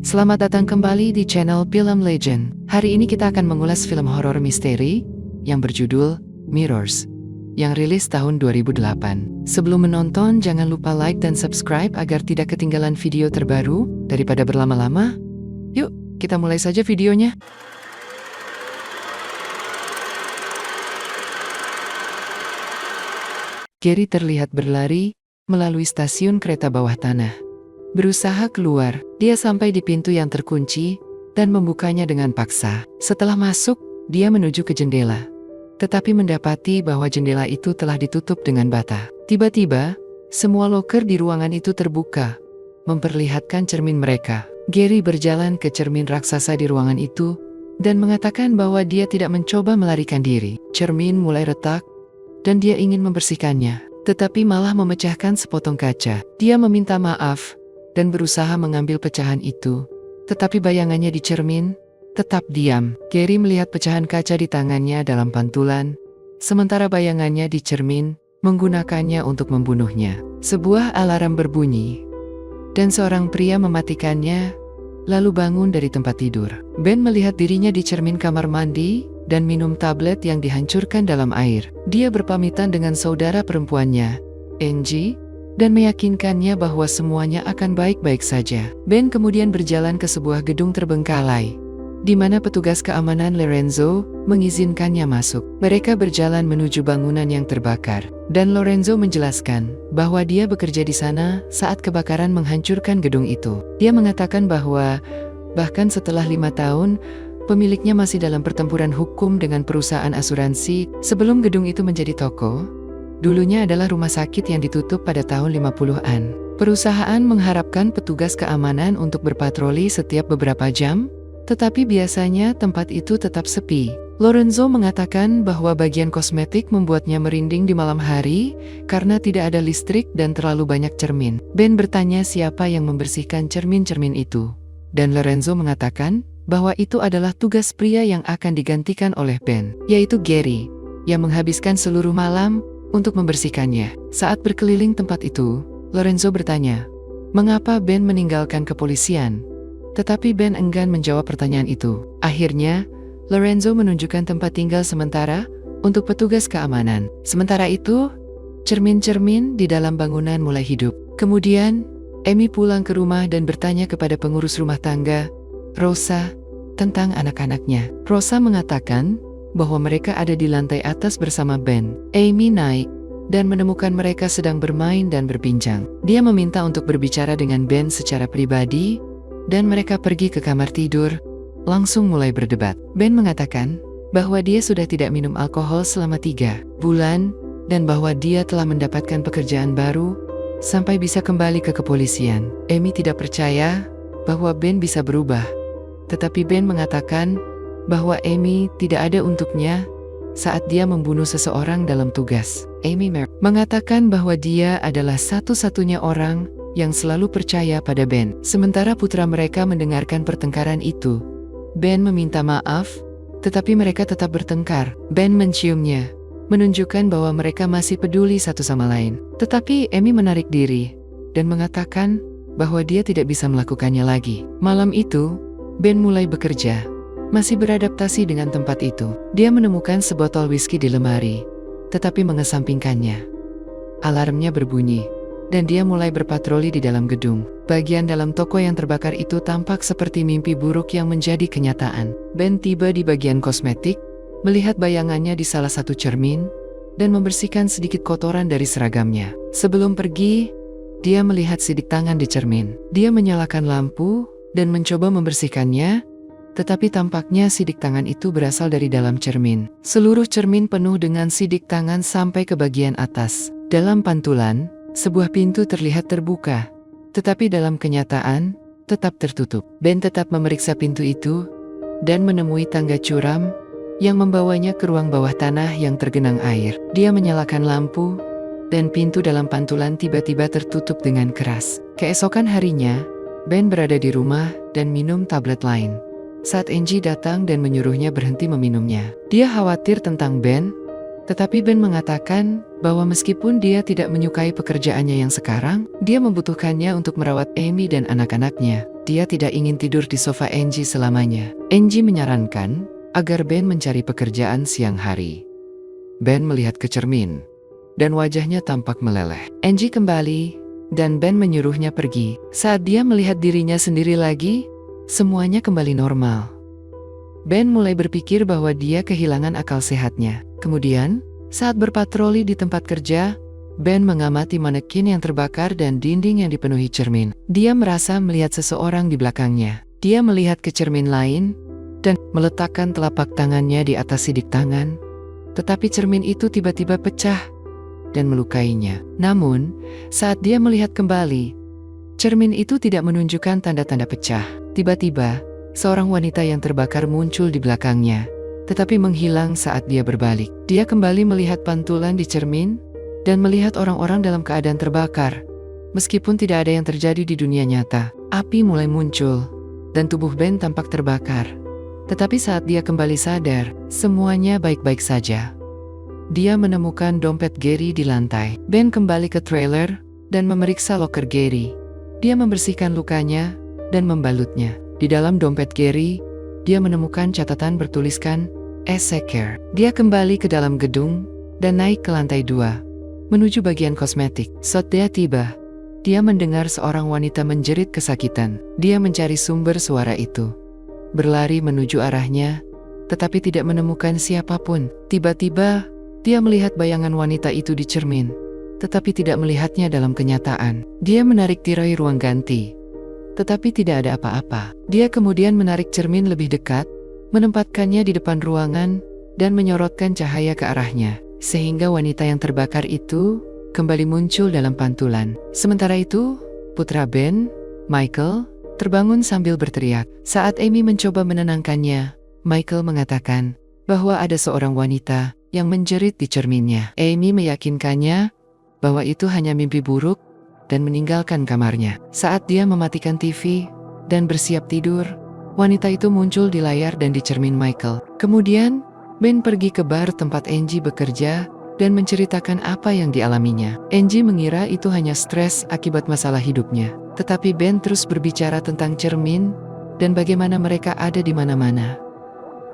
Selamat datang kembali di channel Film Legend. Hari ini kita akan mengulas film horor misteri yang berjudul Mirrors, yang rilis tahun 2008. Sebelum menonton, jangan lupa like dan subscribe agar tidak ketinggalan video terbaru. Daripada berlama-lama, yuk kita mulai saja videonya. Gary terlihat berlari melalui stasiun kereta bawah tanah. Berusaha keluar, dia sampai di pintu yang terkunci dan membukanya dengan paksa. Setelah masuk, dia menuju ke jendela. Tetapi mendapati bahwa jendela itu telah ditutup dengan bata. Tiba-tiba, semua loker di ruangan itu terbuka, memperlihatkan cermin mereka. Gary berjalan ke cermin raksasa di ruangan itu dan mengatakan bahwa dia tidak mencoba melarikan diri. Cermin mulai retak dan dia ingin membersihkannya, tetapi malah memecahkan sepotong kaca. Dia meminta maaf dan berusaha mengambil pecahan itu, tetapi bayangannya di cermin tetap diam. Gary melihat pecahan kaca di tangannya dalam pantulan, sementara bayangannya di cermin menggunakannya untuk membunuhnya. Sebuah alarm berbunyi, dan seorang pria mematikannya, lalu bangun dari tempat tidur. Ben melihat dirinya di cermin kamar mandi dan minum tablet yang dihancurkan dalam air. Dia berpamitan dengan saudara perempuannya, Angie, dan meyakinkannya bahwa semuanya akan baik-baik saja. Ben kemudian berjalan ke sebuah gedung terbengkalai, di mana petugas keamanan Lorenzo mengizinkannya masuk. Mereka berjalan menuju bangunan yang terbakar, dan Lorenzo menjelaskan bahwa dia bekerja di sana saat kebakaran menghancurkan gedung itu. Dia mengatakan bahwa bahkan setelah 5 tahun, pemiliknya masih dalam pertempuran hukum dengan perusahaan asuransi sebelum gedung itu menjadi toko. Dulunya adalah rumah sakit yang ditutup pada tahun 50-an. Perusahaan mengharapkan petugas keamanan untuk berpatroli setiap beberapa jam, tetapi biasanya tempat itu tetap sepi. Lorenzo mengatakan bahwa bagian kosmetik membuatnya merinding di malam hari karena tidak ada listrik dan terlalu banyak cermin. Ben bertanya siapa yang membersihkan cermin-cermin itu, dan Lorenzo mengatakan bahwa itu adalah tugas pria yang akan digantikan oleh Ben, yaitu Gary, yang menghabiskan seluruh malam untuk membersihkannya. Saat berkeliling tempat itu, Lorenzo bertanya, mengapa Ben meninggalkan kepolisian? Tetapi Ben enggan menjawab pertanyaan itu. Akhirnya, Lorenzo menunjukkan tempat tinggal sementara untuk petugas keamanan. Sementara itu, cermin-cermin di dalam bangunan mulai hidup. Kemudian, Amy pulang ke rumah dan bertanya kepada pengurus rumah tangga, Rosa, tentang anak-anaknya. Rosa mengatakan bahwa mereka ada di lantai atas bersama Ben. Amy naik dan menemukan mereka sedang bermain dan berbincang. Dia meminta untuk berbicara dengan Ben secara pribadi, dan mereka pergi ke kamar tidur, langsung mulai berdebat. Ben mengatakan bahwa dia sudah tidak minum alkohol selama 3 bulan, dan bahwa dia telah mendapatkan pekerjaan baru sampai bisa kembali ke kepolisian. Amy tidak percaya bahwa Ben bisa berubah, tetapi Ben mengatakan bahwa Amy tidak ada untuknya saat dia membunuh seseorang dalam tugas. Amy mengatakan bahwa dia adalah satu-satunya orang yang selalu percaya pada Ben. Sementara putra mereka mendengarkan pertengkaran itu, Ben meminta maaf, tetapi mereka tetap bertengkar. Ben menciumnya, menunjukkan bahwa mereka masih peduli satu sama lain. Tetapi Amy menarik diri dan mengatakan bahwa dia tidak bisa melakukannya lagi. Malam itu, Ben mulai bekerja, masih beradaptasi dengan tempat itu. Dia menemukan sebotol whisky di lemari, tetapi mengesampingkannya. Alarmnya berbunyi, dan dia mulai berpatroli di dalam gedung. Bagian dalam toko yang terbakar itu tampak seperti mimpi buruk yang menjadi kenyataan. Ben tiba di bagian kosmetik, melihat bayangannya di salah satu cermin, dan membersihkan sedikit kotoran dari seragamnya. Sebelum pergi, dia melihat sidik tangan di cermin. Dia menyalakan lampu dan mencoba membersihkannya, tetapi tampaknya sidik tangan itu berasal dari dalam cermin. Seluruh cermin penuh dengan sidik tangan sampai ke bagian atas. Dalam pantulan, sebuah pintu terlihat terbuka, tetapi dalam kenyataan, tetap tertutup. Ben tetap memeriksa pintu itu, dan menemui tangga curam yang membawanya ke ruang bawah tanah yang tergenang air. Dia menyalakan lampu, dan pintu dalam pantulan tiba-tiba tertutup dengan keras. Keesokan harinya, Ben berada di rumah dan minum tablet lain saat Angie datang dan menyuruhnya berhenti meminumnya. Dia khawatir tentang Ben, tetapi Ben mengatakan bahwa meskipun dia tidak menyukai pekerjaannya yang sekarang, dia membutuhkannya untuk merawat Amy dan anak-anaknya. Dia tidak ingin tidur di sofa Angie selamanya. Angie menyarankan agar Ben mencari pekerjaan siang hari. Ben melihat ke cermin, dan wajahnya tampak meleleh. Angie kembali, dan Ben menyuruhnya pergi. Saat dia melihat dirinya sendiri lagi, semuanya kembali normal. Ben mulai berpikir bahwa dia kehilangan akal sehatnya. Kemudian, saat berpatroli di tempat kerja, Ben mengamati manekin yang terbakar dan dinding yang dipenuhi cermin. Dia merasa melihat seseorang di belakangnya. Dia melihat ke cermin lain dan meletakkan telapak tangannya di atas sidik tangan. Tetapi cermin itu tiba-tiba pecah dan melukainya. Namun, saat dia melihat kembali, cermin itu tidak menunjukkan tanda-tanda pecah. Tiba-tiba, seorang wanita yang terbakar muncul di belakangnya, tetapi menghilang saat dia berbalik. Dia kembali melihat pantulan di cermin dan melihat orang-orang dalam keadaan terbakar. Meskipun tidak ada yang terjadi di dunia nyata, api mulai muncul, dan tubuh Ben tampak terbakar. Tetapi saat dia kembali sadar, semuanya baik-baik saja. Dia menemukan dompet Gary di lantai. Ben kembali ke trailer dan memeriksa loker Gary. Dia membersihkan lukanya dan membalutnya. Di dalam dompet Gary, dia menemukan catatan bertuliskan "Ezekiel". Dia kembali ke dalam gedung dan naik ke lantai 2. Menuju bagian kosmetik. Saat dia tiba, dia mendengar seorang wanita menjerit kesakitan. Dia mencari sumber suara itu, berlari menuju arahnya, tetapi tidak menemukan siapapun. Tiba-tiba, dia melihat bayangan wanita itu di cermin, tetapi tidak melihatnya dalam kenyataan. Dia menarik tirai ruang ganti, tetapi tidak ada apa-apa. Dia kemudian menarik cermin lebih dekat, menempatkannya di depan ruangan, dan menyorotkan cahaya ke arahnya, sehingga wanita yang terbakar itu kembali muncul dalam pantulan. Sementara itu, putra Ben, Michael, terbangun sambil berteriak. Saat Amy mencoba menenangkannya, Michael mengatakan bahwa ada seorang wanita yang menjerit di cerminnya. Amy meyakinkannya bahwa itu hanya mimpi buruk dan meninggalkan kamarnya. Saat dia mematikan TV dan bersiap tidur, wanita itu muncul di layar dan di cermin Michael. Kemudian, Ben pergi ke bar tempat Angie bekerja dan menceritakan apa yang dialaminya. Angie mengira itu hanya stres akibat masalah hidupnya. Tetapi Ben terus berbicara tentang cermin dan bagaimana mereka ada di mana-mana.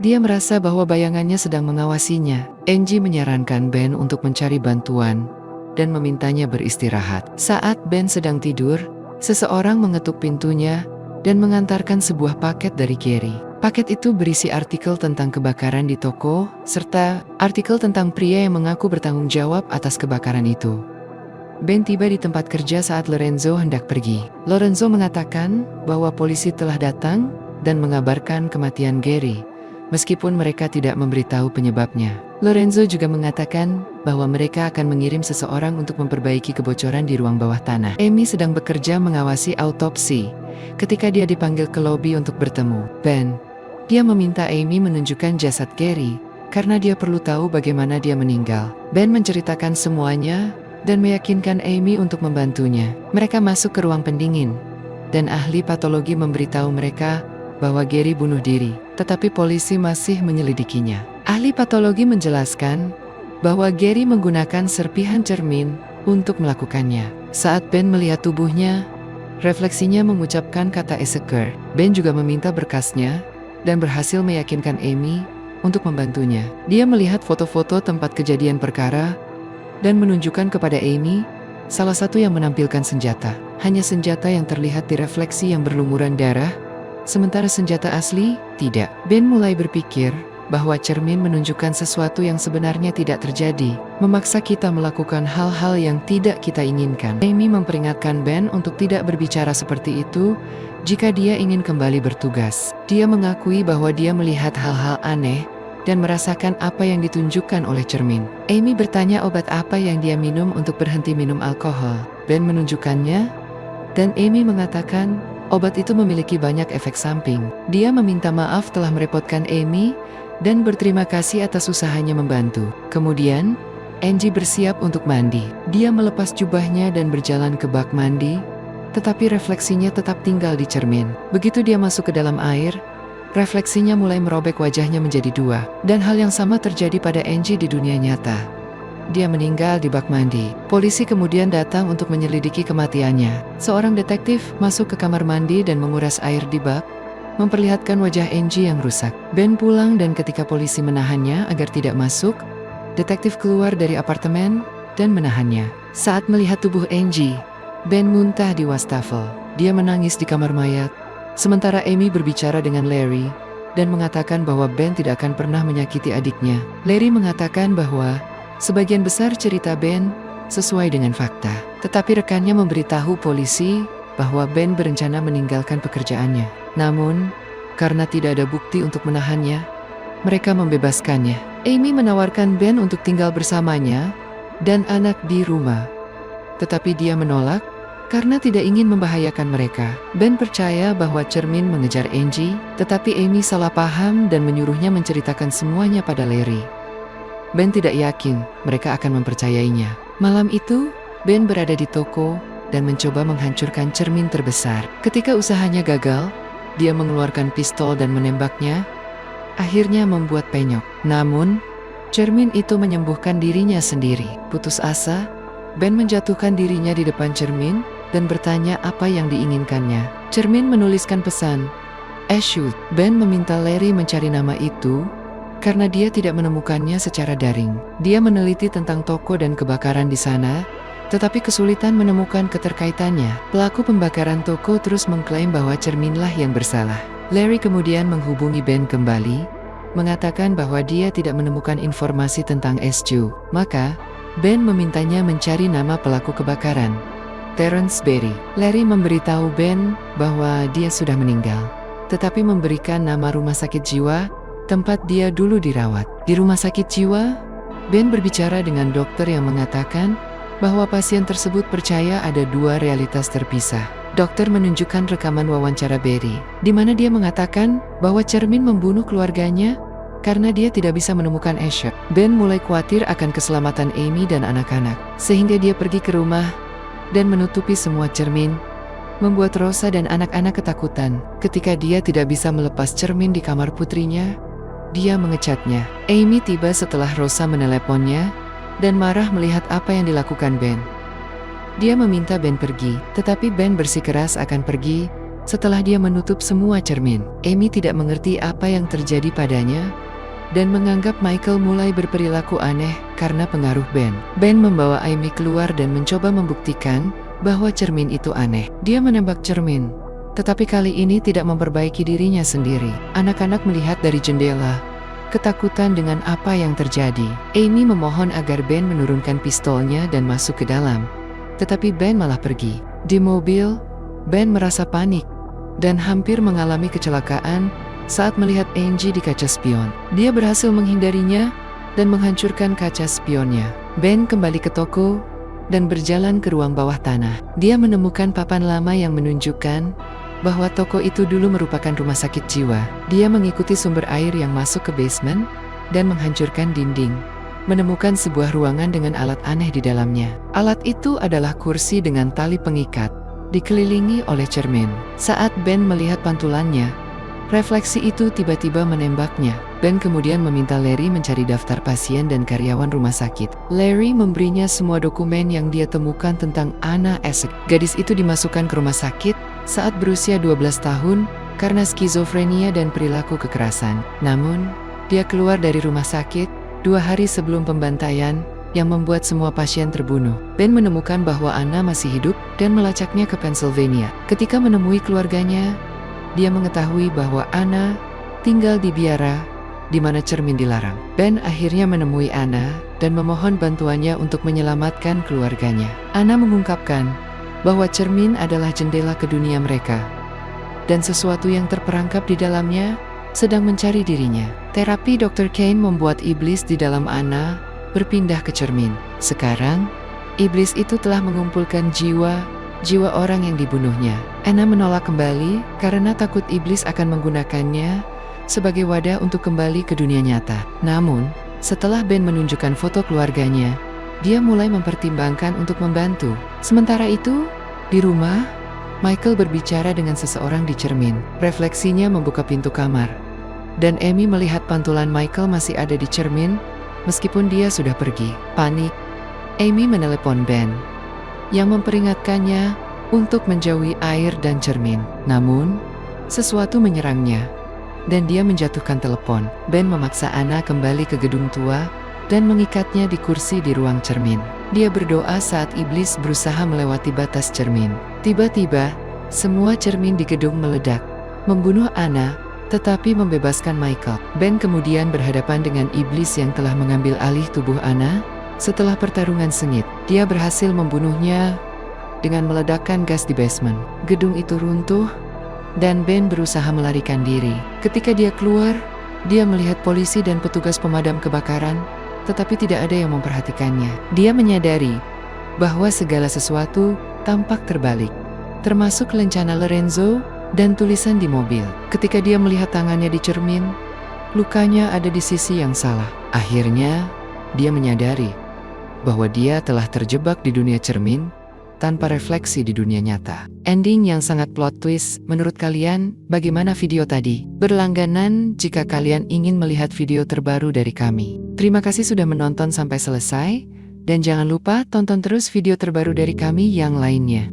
Dia merasa bahwa bayangannya sedang mengawasinya. Angie menyarankan Ben untuk mencari bantuan dan memintanya beristirahat. Saat Ben sedang tidur, seseorang mengetuk pintunya dan mengantarkan sebuah paket dari Gary. Paket itu berisi artikel tentang kebakaran di toko, serta artikel tentang pria yang mengaku bertanggung jawab atas kebakaran itu. Ben tiba di tempat kerja saat Lorenzo hendak pergi. Lorenzo mengatakan bahwa polisi telah datang dan mengabarkan kematian Gary, meskipun mereka tidak memberitahu penyebabnya. Lorenzo juga mengatakan bahwa mereka akan mengirim seseorang untuk memperbaiki kebocoran di ruang bawah tanah. Amy sedang bekerja mengawasi autopsi ketika dia dipanggil ke lobi untuk bertemu Ben. Dia meminta Amy menunjukkan jasad Gary karena dia perlu tahu bagaimana dia meninggal. Ben menceritakan semuanya dan meyakinkan Amy untuk membantunya. Mereka masuk ke ruang pendingin, dan ahli patologi memberitahu mereka bahwa Gary bunuh diri, tetapi polisi masih menyelidikinya. Ahli patologi menjelaskan bahwa Gary menggunakan serpihan cermin untuk melakukannya. Saat Ben melihat tubuhnya, refleksinya mengucapkan kata Ezekiel. Ben juga meminta berkasnya dan berhasil meyakinkan Amy untuk membantunya. Dia melihat foto-foto tempat kejadian perkara dan menunjukkan kepada Amy salah satu yang menampilkan senjata. Hanya senjata yang terlihat di refleksi yang berlumuran darah, sementara senjata asli tidak. Ben mulai berpikir bahwa cermin menunjukkan sesuatu yang sebenarnya tidak terjadi, memaksa kita melakukan hal-hal yang tidak kita inginkan. Amy memperingatkan Ben untuk tidak berbicara seperti itu jika dia ingin kembali bertugas. Dia mengakui bahwa dia melihat hal-hal aneh dan merasakan apa yang ditunjukkan oleh cermin. Amy bertanya obat apa yang dia minum untuk berhenti minum alkohol. Ben menunjukkannya, dan Amy mengatakan obat itu memiliki banyak efek samping. Dia meminta maaf telah merepotkan Amy dan berterima kasih atas usahanya membantu. Kemudian, Angie bersiap untuk mandi. Dia melepas jubahnya dan berjalan ke bak mandi, tetapi refleksinya tetap tinggal di cermin. Begitu dia masuk ke dalam air, refleksinya mulai merobek wajahnya menjadi dua. Dan hal yang sama terjadi pada Angie di dunia nyata. dia meninggal di bak mandi. Polisi kemudian datang untuk menyelidiki kematiannya. Seorang detektif masuk ke kamar mandi dan menguras air di bak, memperlihatkan wajah Angie yang rusak. Ben pulang dan ketika polisi menahannya agar tidak masuk, detektif keluar dari apartemen dan menahannya. Saat melihat tubuh Angie, Ben muntah di wastafel. Dia menangis di kamar mayat, sementara Amy berbicara dengan Larry dan mengatakan bahwa Ben tidak akan pernah menyakiti adiknya. Larry mengatakan bahwa sebagian besar cerita Ben sesuai dengan fakta, tetapi rekannya memberitahu polisi bahwa Ben berencana meninggalkan pekerjaannya. Namun, karena tidak ada bukti untuk menahannya, mereka membebaskannya. Amy menawarkan Ben untuk tinggal bersamanya dan anak di rumah, tetapi dia menolak karena tidak ingin membahayakan mereka. Ben percaya bahwa cermin mengejar Angie, tetapi Amy salah paham dan menyuruhnya menceritakan semuanya pada Larry. Ben tidak yakin mereka akan mempercayainya. Malam itu, Ben berada di toko dan mencoba menghancurkan cermin terbesar. Ketika usahanya gagal, dia mengeluarkan pistol dan menembaknya, akhirnya membuat penyok. Namun, cermin itu menyembuhkan dirinya sendiri. Putus asa, Ben menjatuhkan dirinya di depan cermin dan bertanya apa yang diinginkannya. Cermin menuliskan pesan, "Shoot." Ben meminta Larry mencari nama itu karena dia tidak menemukannya secara daring. Dia meneliti tentang toko dan kebakaran di sana, tetapi kesulitan menemukan keterkaitannya. Pelaku pembakaran toko terus mengklaim bahwa cerminlah yang bersalah. Larry kemudian menghubungi Ben kembali, mengatakan bahwa dia tidak menemukan informasi tentang Stu. Maka, Ben memintanya mencari nama pelaku kebakaran, Terence Berry. Larry memberitahu Ben bahwa dia sudah meninggal, tetapi memberikan nama rumah sakit jiwa tempat dia dulu dirawat. Di rumah sakit jiwa, Ben berbicara dengan dokter yang mengatakan bahwa pasien tersebut percaya ada dua realitas terpisah. Dokter menunjukkan rekaman wawancara Berry, di mana dia mengatakan bahwa cermin membunuh keluarganya karena dia tidak bisa menemukan Asher. Ben mulai khawatir akan keselamatan Amy dan anak-anak, sehingga dia pergi ke rumah dan menutupi semua cermin, membuat Rosa dan anak-anak ketakutan. Ketika dia tidak bisa melepas cermin di kamar putrinya, dia mengecatnya. Amy tiba setelah Rosa meneleponnya dan marah melihat apa yang dilakukan Ben. Dia meminta Ben pergi, tetapi Ben bersikeras akan pergi setelah dia menutup semua cermin. Amy tidak mengerti apa yang terjadi padanya dan menganggap Michael mulai berperilaku aneh karena pengaruh Ben. Ben membawa Amy keluar dan mencoba membuktikan bahwa cermin itu aneh. Dia menembak cermin, tetapi kali ini tidak memperbaiki dirinya sendiri. Anak-anak melihat dari jendela, ketakutan dengan apa yang terjadi. Amy memohon agar Ben menurunkan pistolnya dan masuk ke dalam, tetapi Ben malah pergi. Di mobil, Ben merasa panik dan hampir mengalami kecelakaan saat melihat Angie di kaca spion. Dia berhasil menghindarinya dan menghancurkan kaca spionnya. Ben kembali ke toko dan berjalan ke ruang bawah tanah. Dia menemukan papan lama yang menunjukkan bahwa toko itu dulu merupakan rumah sakit jiwa. Dia mengikuti sumber air yang masuk ke basement dan menghancurkan dinding, menemukan sebuah ruangan dengan alat aneh di dalamnya. Alat itu adalah kursi dengan tali pengikat, dikelilingi oleh cermin. Saat Ben melihat pantulannya, refleksi itu tiba-tiba menembaknya. Ben kemudian meminta Larry mencari daftar pasien dan karyawan rumah sakit. Larry memberinya semua dokumen yang dia temukan tentang Anna Essex. Gadis itu dimasukkan ke rumah sakit saat berusia 12 tahun karena skizofrenia dan perilaku kekerasan. Namun, dia keluar dari rumah sakit 2 hari sebelum pembantaian yang membuat semua pasien terbunuh. Ben menemukan bahwa Anna masih hidup dan melacaknya ke Pennsylvania. Ketika menemui keluarganya, dia mengetahui bahwa Anna tinggal di biara, di mana cermin dilarang. Ben akhirnya menemui Anna dan memohon bantuannya untuk menyelamatkan keluarganya. Anna mengungkapkan bahwa cermin adalah jendela ke dunia mereka, dan sesuatu yang terperangkap di dalamnya sedang mencari dirinya. Terapi Dr. Kane membuat iblis di dalam Anna berpindah ke cermin. Sekarang, iblis itu telah mengumpulkan jiwa orang yang dibunuhnya. Anna menolak kembali karena takut iblis akan menggunakannya sebagai wadah untuk kembali ke dunia nyata. Namun, setelah Ben menunjukkan foto keluarganya, dia mulai mempertimbangkan untuk membantu. Sementara itu, di rumah, Michael berbicara dengan seseorang di cermin. Refleksinya membuka pintu kamar, dan Amy melihat pantulan Michael masih ada di cermin, meskipun dia sudah pergi. Panik, Amy menelepon Ben, yang memperingatkannya untuk menjauhi air dan cermin. Namun, sesuatu menyerangnya, dan dia menjatuhkan telepon. Ben memaksa Anna kembali ke gedung tua, dan mengikatnya di kursi di ruang cermin. Dia berdoa saat iblis berusaha melewati batas cermin. Tiba-tiba, semua cermin di gedung meledak, membunuh Anna, tetapi membebaskan Michael. Ben kemudian berhadapan dengan iblis yang telah mengambil alih tubuh Anna. Setelah pertarungan sengit, dia berhasil membunuhnya dengan meledakkan gas di basement. Gedung itu runtuh, dan Ben berusaha melarikan diri. Ketika dia keluar, dia melihat polisi dan petugas pemadam kebakaran, tetapi tidak ada yang memperhatikannya. Dia menyadari bahwa segala sesuatu tampak terbalik, termasuk lencana Lorenzo dan tulisan di mobil. Ketika dia melihat tangannya di cermin, lukanya ada di sisi yang salah. Akhirnya, dia menyadari bahwa dia telah terjebak di dunia cermin tanpa refleksi di dunia nyata. Ending yang sangat plot twist. Menurut kalian, bagaimana video tadi? Berlangganan jika kalian ingin melihat video terbaru dari kami. Terima kasih sudah menonton sampai selesai, dan jangan lupa tonton terus video terbaru dari kami yang lainnya.